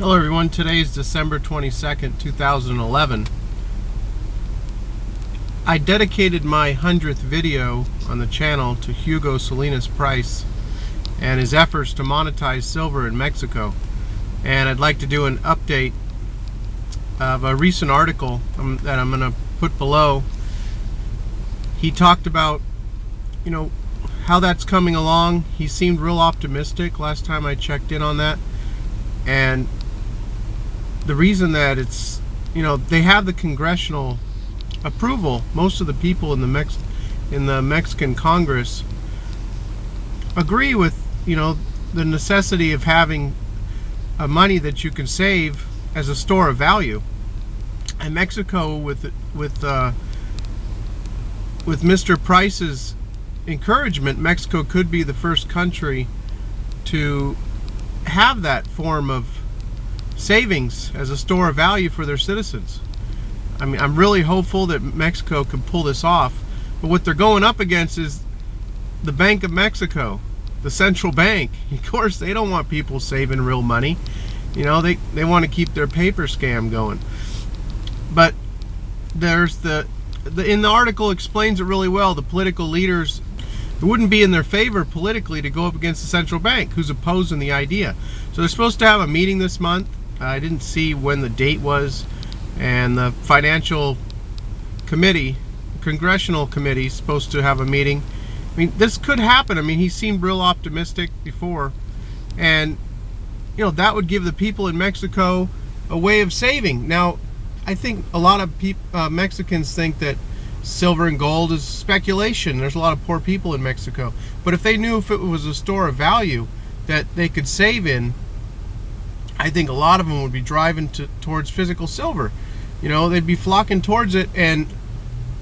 Hello everyone, today is December 22nd, 2011. I dedicated my 100th video on the channel to Hugo Salinas-Price and his efforts to monetize silver in Mexico. And I'd like to do an update of a recent article that I'm going to put below. He talked about, how that's coming along. He seemed real optimistic last time I checked in on that. And the reason that it's, they have the congressional approval. Most of the people in the Mexican Congress agree with, the necessity of having money that you can save as a store of value. And Mexico, with Mr. Price's encouragement, Mexico could be the first country to have that form of savings as a store of value for their citizens. I mean, I'm really hopeful that Mexico can pull this off. But what they're going up against is the Bank of Mexico, the central bank. Of course, they don't want people saving real money. They want to keep their paper scam going. But there's in the article explains it really well. The political leaders, it wouldn't be in their favor politically to go up against the central bank, who's opposing the idea. So they're supposed to have a meeting this month. I didn't see when the date was, and the financial committee, congressional committee, is supposed to have a meeting. I mean, this could happen. I mean, he seemed real optimistic before, and that would give the people in Mexico a way of saving. Now, I think a lot of Mexicans think that silver and gold is speculation. There's a lot of poor people in Mexico, but if they knew if it was a store of value that they could save in, I think a lot of them would be driving towards physical silver. They'd be flocking towards it. And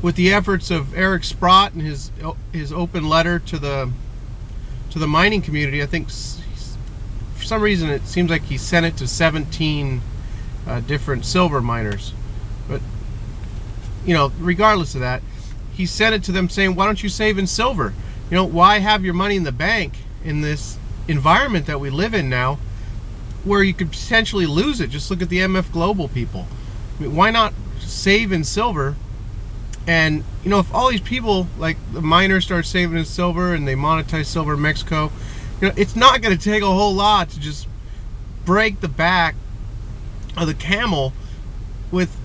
with the efforts of Eric Sprott and his open letter to the mining community, I think for some reason it seems like he sent it to 17 different silver miners. But regardless of that, he sent it to them saying, why don't you save in silver? Why have your money in the bank in this environment that we live in now, where you could potentially lose it? Just look at the MF Global people. I mean, why not save in silver? And if all these people, like the miners, start saving in silver and they monetize silver in Mexico, it's not going to take a whole lot to just break the back of the camel with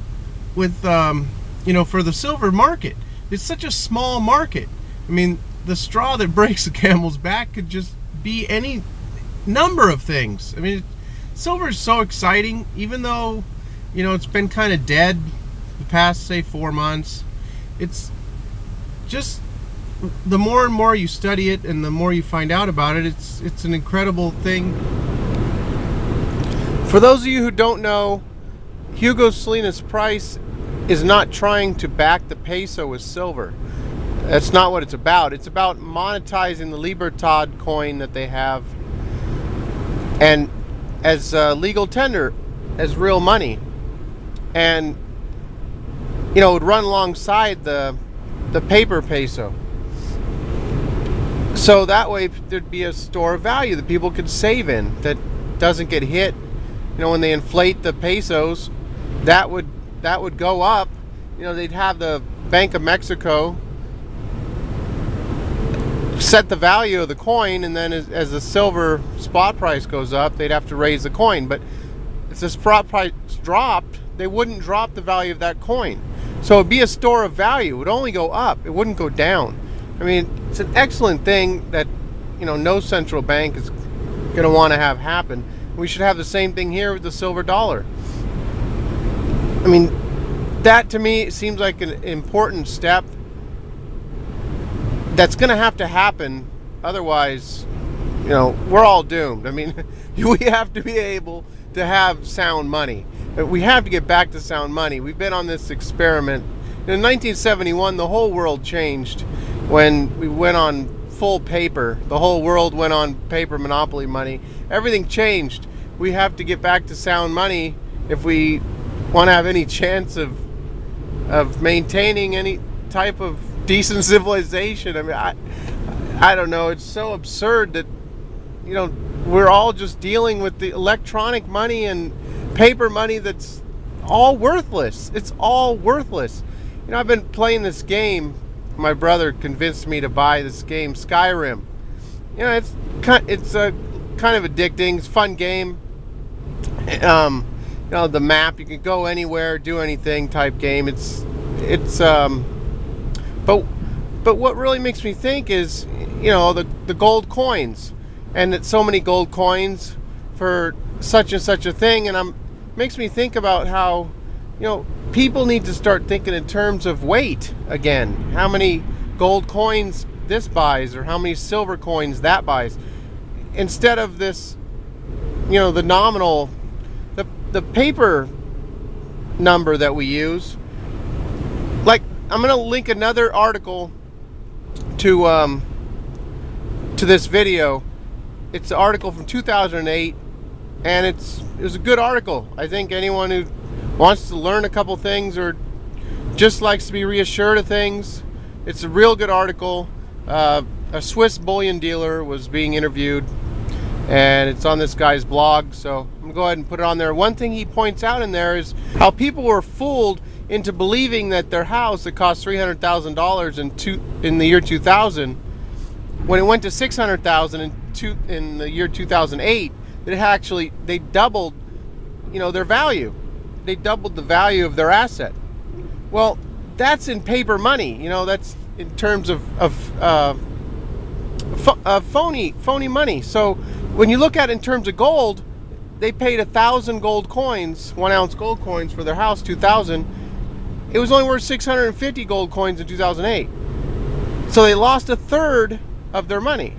for the silver market. It's such a small market. I mean, the straw that breaks the camel's back could just be any number of things. I mean, silver is so exciting, even though it's been kind of dead the past, say, 4 months. It's just, the more and more you study it and the more you find out about it, it's an incredible thing. For those of you who don't know, Hugo Salinas-Price is not trying to back the peso with silver. That's not what it's about. It's about monetizing the Libertad coin that they have, and as legal tender, as real money, and it would run alongside the paper peso. So that way there'd be a store of value that people could save in that doesn't get hit. When they inflate the pesos, that would go up. They'd have the Bank of Mexico set the value of the coin, and then as the silver spot price goes up, they'd have to raise the coin. But if the spot price dropped, they wouldn't drop the value of that coin. So it'd be a store of value. It would only go up. It wouldn't go down. I mean, it's an excellent thing that no central bank is going to want to have happen. We should have the same thing here with the silver dollar. I mean, that to me seems like an important step that's going to have to happen. Otherwise, we're all doomed. I mean, we have to be able to have sound money. We have to get back to sound money. We've been on this experiment. In 1971, the whole world changed when we went on full paper. The whole world went on paper monopoly money. Everything changed. We have to get back to sound money if we want to have any chance of maintaining any type of decent civilization. I mean, I don't know. It's so absurd that we're all just dealing with the electronic money and paper money that's all worthless. It's all worthless. You know, I've been playing this game. My brother convinced me to buy this game, Skyrim. You know, it's kind of addicting. It's a fun game. You know, the map, you can go anywhere, do anything type game. But what really makes me think is, you know, the gold coins, and that so many gold coins for such and such a thing, and makes me think about how, you know, people need to start thinking in terms of weight again. How many gold coins this buys, or how many silver coins that buys, instead of this, you know, the nominal, the paper number that we use. Like, I'm going to link another article to this video. It's an article from 2008, and it was a good article. I think anyone who wants to learn a couple things or just likes to be reassured of things, it's a real good article. A Swiss bullion dealer was being interviewed, and it's on this guy's blog, so I'm going to go ahead and put it on there. One thing he points out in there is how people were fooled into believing that their house that cost $300,000 in the year 2000, when it went to $600,000 in the year 2008, that they doubled, you know, their value. They doubled the value of their asset. Well, that's in paper money. You know, that's in terms of phony money. So when you look at it in terms of gold, they paid 1,000 gold coins, 1 ounce gold coins for their house, 2000. It was only worth 650 gold coins in 2008. So they lost a third of their money,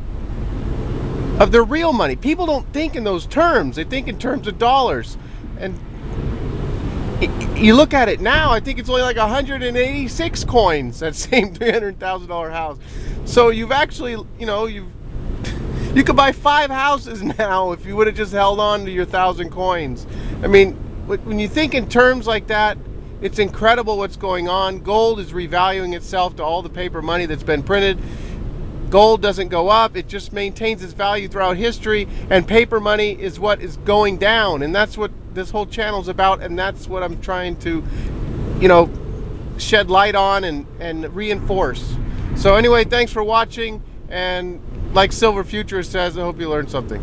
of their real money. People don't think in those terms. They think in terms of dollars. And you look at it now, I think it's only like 186 coins, that same $300,000 house. So you've actually, you know, you could buy 5 houses now if you would have just held on to your 1,000 coins. I mean, when you think in terms like that, it's incredible what's going on. Gold is revaluing itself to all the paper money that's been printed. Gold doesn't go up, it just maintains its value throughout history, and paper money is what is going down, and that's what this whole channel is about, and that's what I'm trying to, you know, shed light on and reinforce. So anyway, thanks for watching, and like Silver Future says, I hope you learned something.